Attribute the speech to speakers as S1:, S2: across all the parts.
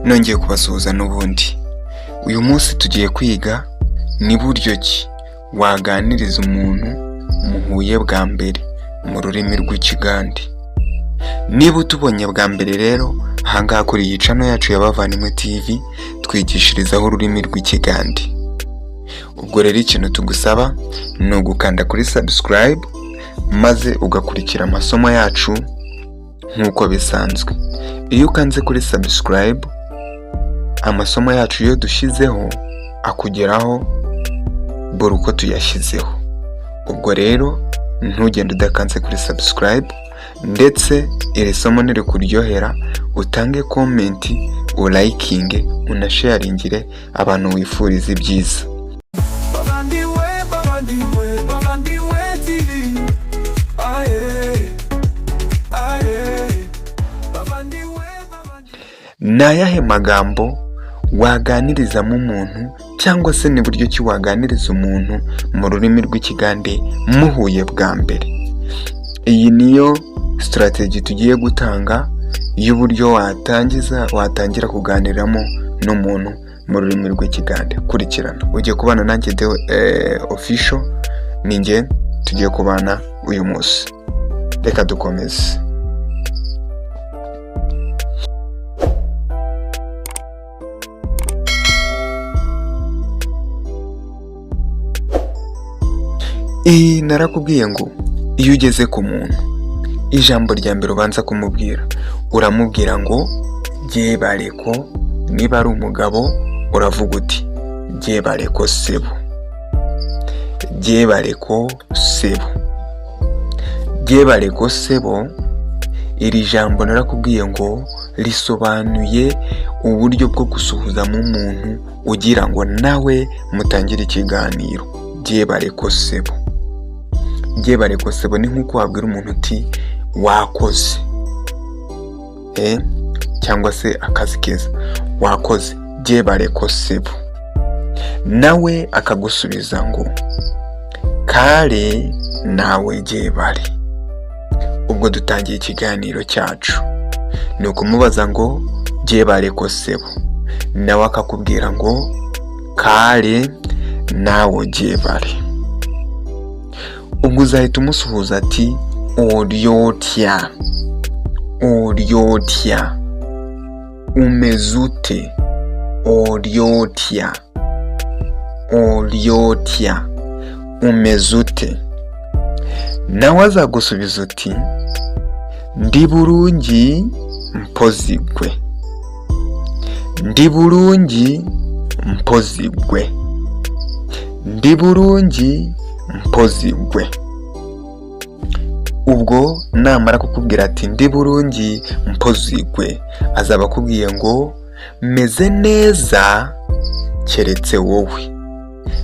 S1: nongeye kubasuhuza n'ubundi. Uyu munsi tugiye kwiga ni buryo ki waganiriza umuntu muhuye bwa mbere mu rurimi rw'ikigande. Niba utubonye bwa mbere rero, ahangaha kuri iyi channel yacu ya Bavandimwe TV twigishirizaho ururimi rw'ikigande. Ubwo rero ikintu tugusaba ni ugukanda kuri subscribe maze ugakurikira amasomo yacu nk'uko bisanzwe. Iyo ukanze kuri subscribe, amasomo yacu iyo dushyizeho akugeraho buri uko tuyashyizeho. Ubwo rero ntugende udakanze kuri subscribe, ndetse iri somo nirikuryohera utange comment, ulayikinge, unasharingire abantu wifuriza ibyiza. Ni ayahe magambo waganirizamo umuntu, cyangwa se ni buryo ki waganiriza umuntu mu rurimi rw'ikigande muhuye bwa mbere? Iyi niyo strategy tugiye gutanga y'uburyo watangira kuganiramo n'umuntu mu rurimi rw'ikigande. Kurikirana, ugiye kubana nanjye Deo official, ninjye tugiye kubana uyu munsi. Reka dukomeze. Narakubwiye ngo iyo ugeze ku muntu, ijambo rya mbere ubanza kumubwira, uramubwira ngo byebareko. Niba ari umugabo uravuga uti byebareko sebo, byebareko sebo, byebareko sebo. Iri jambo narakubwiye ngo risobanuye uburyo bwo gusuhuzamo umuntu ugira ngo nawe mutangire ikiganiro. Byebareko sebo, byebareko sebo ni nk'uko wabwira umuntu uti wakoze, cyangwa se akazi keza, wakoze, byebareko sebo. Nawe akagusubiza ngo kare nawe byebare. Ubwo dutangiye ikiganiro cyacu. Ni ukumubaza ngo byebareko sebo, nawe akakubwira ngo kare nawe byebare. Ubwo uzahita umusuhuza ati oryotya, oryotya, umeze ute, oryotya, oryotya, umeze ute. Nawe azagusubiza uti ndi burungi mpozigwe, ndi burungi mpozigwe, ndi burungi mpozigwe. Ubwo namara kukubwira ati ndi burungi mpozigwe, azaba akubwiye ngo meze neza keretse wowe,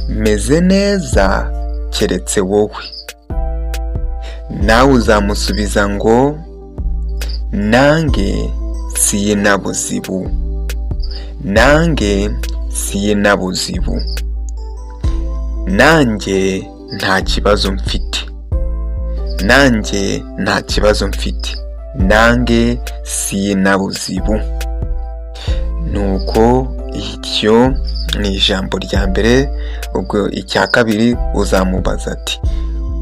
S1: meze neza keretse wowe. Nawe uzamusubiza ngo nange siyina buzibu, nange siyina buzibu, nanjye nta kibazo mfite, nanjye nta kibazo mfite, nange siyina buzibu. Nuko icyo ni ijambo rya mbere. Ubwo icya kabiri uzamubaza ati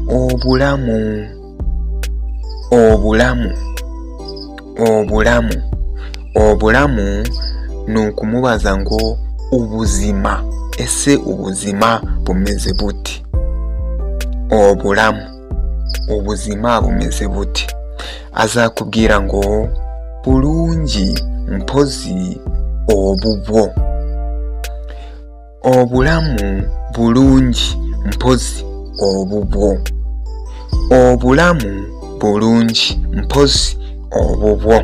S1: obulamu, obulamu, obulamu. Obulamu ni ukumubaza ngo ubuzima, ese ubuzima bumeze bute? Obulamu, ubuzima bumeze bute? Azakubwira ngo bulungi mpozi obubwo, obulamu bulungi mpozi obubwo, obulamu bulungi mpozi obubwo.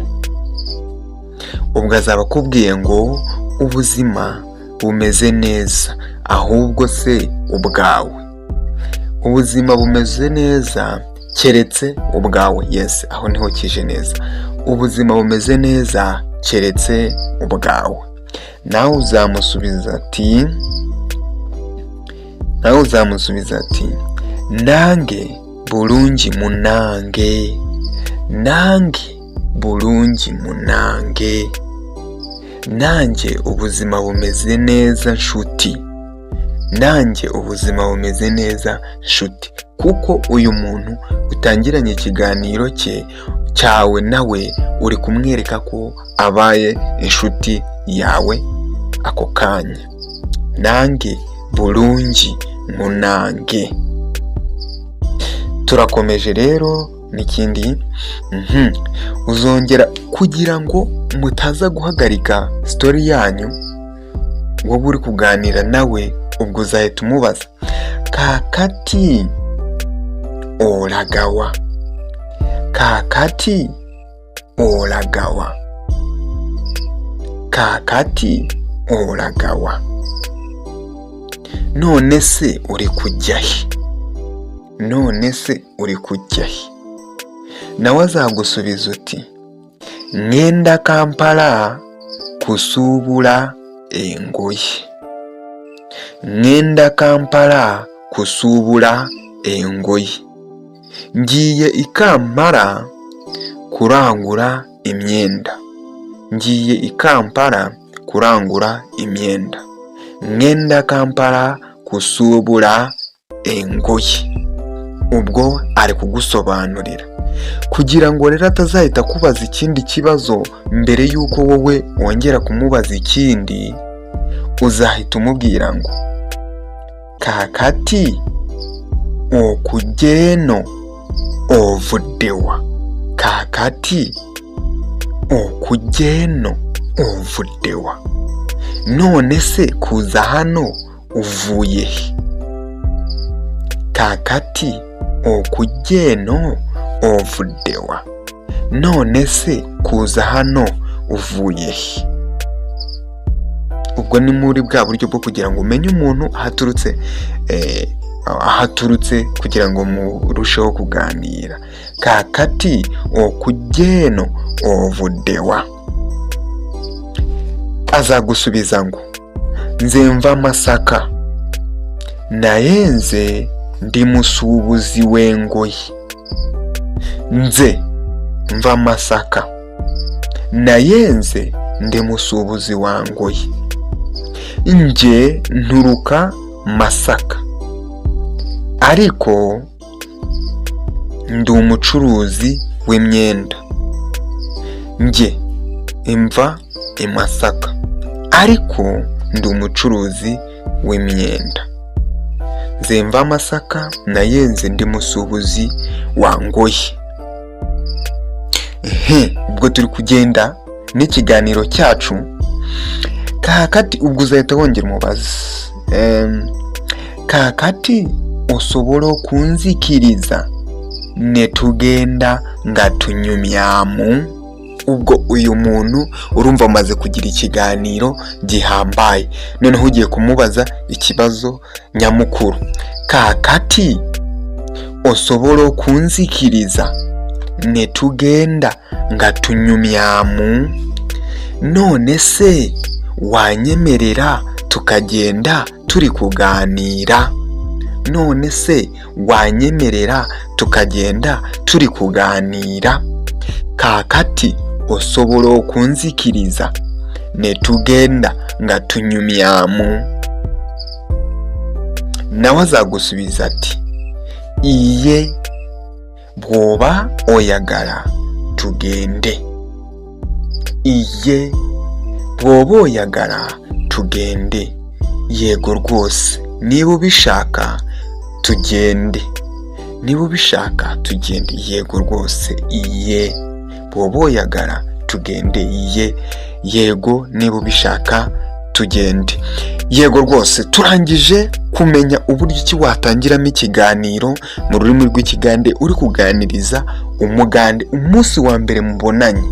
S1: Ubwo azaba akubwiye ngo ubuzima bumeze neza, ahubwo se ubwawe? Ubuzima bumeze neza keretse ubwawe. Yes, aho niho kije neza. Ubuzima bumeze neza keretse ubwawe. Nawe uzamusubiza ati, nawe uzamusubiza ati nange bulungi munange, nange bulungi munange, nanjye ubuzima bumeze neza nshuti, nanjye ubuzima bumeze neza nshuti. Kuko uyu muntu utangiranye ikiganiro cyawe nawe uri kumwereka ko abaye inshuti yawe ako kanya. Nange bulungi munange. Turakomeje rero n'ikindi. Uzongera kugira ngo mutaza guhagarika story yanyu, wowe uri kuganira nawe, ubwo uzahita umubaza kakati olagawa, kakati olagawa, kakati olagawa, none se uri kujya he, none se uri kujya he? Nawe azagusubiza uti ngenda Kampala kusuubula engoye, ngenda Kampala kusuubula engoye, ngiye i Kampala kurangura imyenda, ngiye i Kampala kurangura imyenda, ngenda Kampala kusuubula engoye. Ubwo ari kugusobanurira kugira ngo rero atazahita kubaza ikindi kibazo mbere y'uko wowe wongera kumubaza ikindi. Uzahita umubwira ngo kakati okujeno ovuddewa, kakati okujeno ovuddewa, none se kuza hano uvuye he? Kakati okujeno ovuddewa, none se kuza hano uvuye he? Ubwo ni muri bwa buryo bwo kugira ngo umenye umuntu ahaturutse kugira ngo murusheho kuganira. Kakati okujeno ovuddewa. Azagusubiza ngo nze mva Masaka, naye nze ndi musuubuzi w'engoye. Nze mva Masaka, naye nze ndi musuubuzi wa ngoye. Nje nturuka Masaka, ariko ndi umucuruzi w'imyenda. Nje mva i Masaka, ariko ndi umucuruzi w'imyenda. Nze mva Masaka, naye nze ndi musuubuzi wa ngoye. Ubwo turi kugenda n'ikiganiro cyacu. Kakati ubwo uzahita wongera umubazi kakati osobola okunzikiriza ne tugenda nga tunyumyamu. Ubwo uyu muntu urumva amaze kugira ikiganiro gihambaye, noneho ugiye kumubaza ikibazo nyamukuru. Kakati osobola okunzikiriza ne tugenda nga tunyumyamu, none se wanyemerera tukagenda turi kuganira, none se wanyemerera tukagenda turi kuganira. Kakati osobola okunzikiriza ne tugenda nga tunyumyamu. Nawe azagusubiza ati iye bwoba oyagala tugende, iye bwoba oyagala tugende, yego rwose niba ubishaka tugende, niba ubishaka tugende, yego rwose iye bwoba oyagala tugende, iye yego niba ubishaka tugende. Yego rwose turangije kumenya uburyo ki watangiramo ikiganiro mu rurimi rw'ikigande uri kuganiriza umugande umunsi wa mbere mubonanye,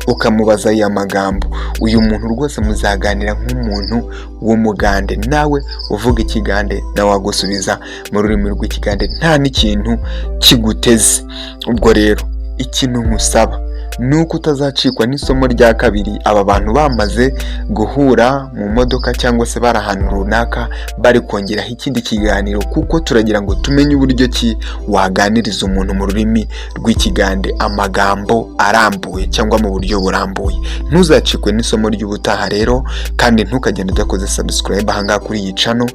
S1: ukamubaza aya magambo. Uyu muntu rwose muzaganira nk'umuntu w'umugande, nawe uvuga ikigande nawe wagusubiza mu rurimi rw'ikigande nta n'ikintu kiguteze. Ubwo rero ikintu nkusaba nuko utazacikwa n'isomo rya kabiri aba bantu bamaze guhura mu modoka cyangwa se bari ahantu runaka bari kongeraho ikindi kiganiro, kuko turagira ngo tumenye uburyo ki waganiriza umuntu mu rurimi rw'ikigande amagambo arambuye cyangwa mu buryo burambuye. Ntuzacikwe n'isomo ry'ubutaha rero, kandi ntukagende udakoze subscribe ahangaha kuri iyi channel.